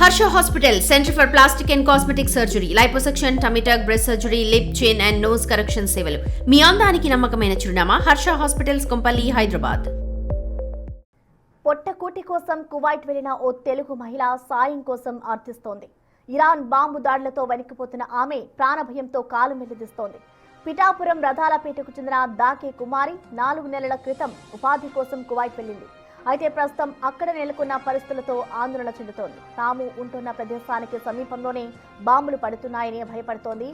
Harsha Hospital, Center for Plastic and Cosmetic Surgery, liposuction, tummy tuck, breast surgery, lip, chin and nose correction సేవలు. మీ అందానికి నమ్మకమైన చిరునామా Harsha hospitals Kompally, Hyderabad. పొట్టకూటి కోసం Kuwait వెళ్లిన ఓ తెలుగు మహిళ సాయం కోసం అర్థిస్తోంది. ఇరాన్ బాంబు దాడులతో వణికిపోతున్న ఆమె ప్రాణభయంతో కాలు మెలిదిస్తోంది. పిఠాపురం రథాలపేటకు చెందిన దాకే కుమారి 4 నెలల క్రితం ఉపాధి కోసం కువైట్ వెళ్లింది. అయితే ప్రస్తుతం అక్కడ నెలకొన్న పరిస్థితులతో ఆందోళన చెందుతోంది. తాము ఉంటున్న ప్రదేశానికి సమీపంలోనే బాంబులు పడుతున్నాయని భయపడుతోంది.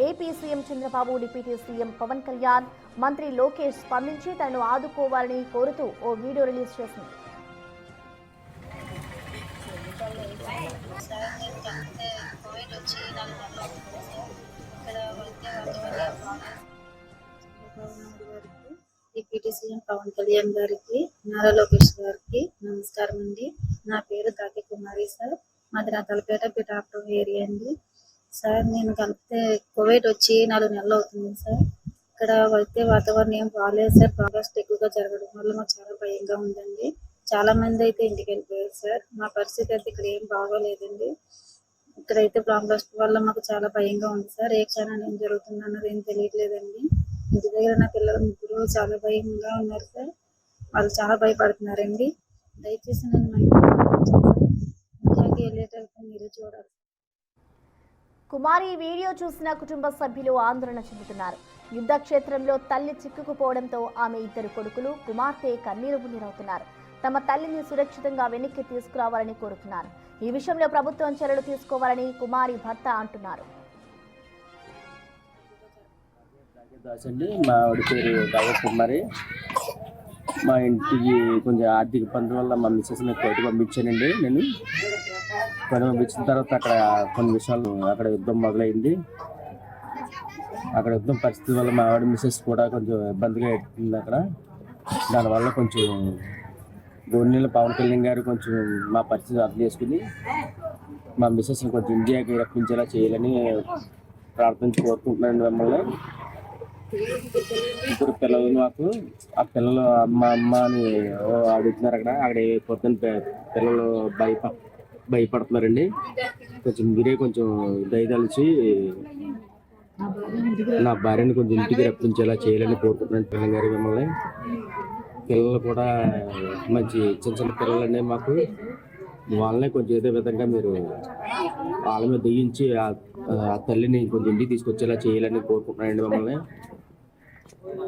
AP CM Chandrababu, deputy CM Pawan Kalyan, మంత్రి లోకేష్ స్పందించి తనను ఆదుకోవాలని కోరుతూ ఓ వీడియో రిలీజ్ చేసింది. డిప్యూటీ సీఎం పవన్ కళ్యాణ్ గారికి, నారా లోకేష్ గారికి నమస్కారం అండి. నా పేరు దాకే కుమారి సార్. మాది రథాలపేట పిఠాపురం ఏరియా అండి. సార్ నేను కలిపితే కోవిడ్ వచ్చి 4 నెలలు అవుతుంది సార్. ఇక్కడ అయితే వాతావరణం ఏం బాగాలేదు సార్. ప్రాబ్లమ్స్ ఎక్కువగా జరగడం వల్ల మాకు చాలా భయంగా ఉందండి. చాలా మంది అయితే ఇంటికి వెళ్ళిపోయారు సార్. మా పరిస్థితి అయితే ఇక్కడ ఏం బాగోలేదండి. ఇక్కడైతే ప్రాబ్లమ్స్ వల్ల మాకు చాలా భయంగా ఉంది సార్. ఏ క్షణాన్ని ఏం జరుగుతుంది అన్నది ఏం తెలియట్లేదండి. ఇంటి దగ్గర నా పిల్లలు 3 చాలా భయంగా ఉన్నారు సార్. వాళ్ళు చాలా భయపడుతున్నారండి. దయచేసి నేను మా ఇంటికి వెళ్ళేటప్పుడు మీరే చూడాలి. కుమారి వీడియో చూసిన కుటుంబ సభ్యులు ఆందోళన చెందుతున్నారు. యుద్ధ క్షేత్రంలో తల్లి చిక్కుకుపోవడంతో ఆమె 2 కొడుకులు, కుమార్తె కన్నీరు మున్నీరవుతున్నారు. తమ తల్లిని సురక్షితంగా వెనక్కి తీసుకురావాలని కోరుతున్నారు. ఈ విషయంలో ప్రభుత్వం చర్యలు తీసుకోవాలని కుమారి భర్త అంటున్నారు. అండి, మా ఆవిడ పేరు దాకే కుమారి. మా ఇంటికి కొంచెం ఆర్థిక ఇబ్బంది వల్ల మా మిస్సెస్ని కోర్టు పంపించానండి. నేను పంపించిన తర్వాత అక్కడ కొన్ని విషయాలు అక్కడ యుద్ధం మొదలైంది. అక్కడ యుద్ధం పరిస్థితి వల్ల మా ఆవిడ మిస్సెస్ కూడా కొంచెం ఇబ్బందిగా ఎట్టింది అక్కడ. దానివల్ల కొంచెం గవర్నీలో పవన్ కళ్యాణ్ గారు కొంచెం మా పరిస్థితి అర్థం చేసుకుని మా మిస్సెస్ని కొంచెం ఇండియాకి రప్పించేలా చేయాలని ప్రార్థించి కోరుకుంటున్నాను మిమ్మల్ని. 2 పిల్లలు మాకు. ఆ పిల్లలు అమ్మ అని అడుగుతున్నారు. అక్కడ పొద్దున్న పిల్లలు భయపడుతున్నారండి. కొంచెం మీరే కొంచెం దయదలిచి నా భార్యని కొంచెం ఇంటికి రప్పించేలా చేయాలని కోరుకుంటున్నాను పిల్లలు గారు మిమ్మల్ని. పిల్లలు కూడా మంచి చిన్న పిల్లలండి మాకు. వాళ్ళనే కొంచెం ఏదో విధంగా మీరు వాళ్ళ మీద దయించి ఆ తల్లిని కొంచెం ఇంటికి తీసుకొచ్చేలా చేయాలని కోరుకుంటున్నానండి మిమ్మల్ని.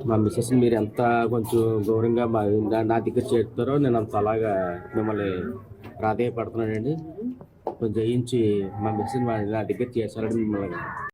మా మిస్సెస్ మీరు ఎంత కొంచెం గౌరవంగా నా దగ్గర చేస్తారో నేను అంత అలాగా మిమ్మల్ని ప్రాధేయపడుతున్నానండి. కొంచెం జయించి మా మిస్సెస్ నా దగ్గర చేస్తారని మిమ్మల్ని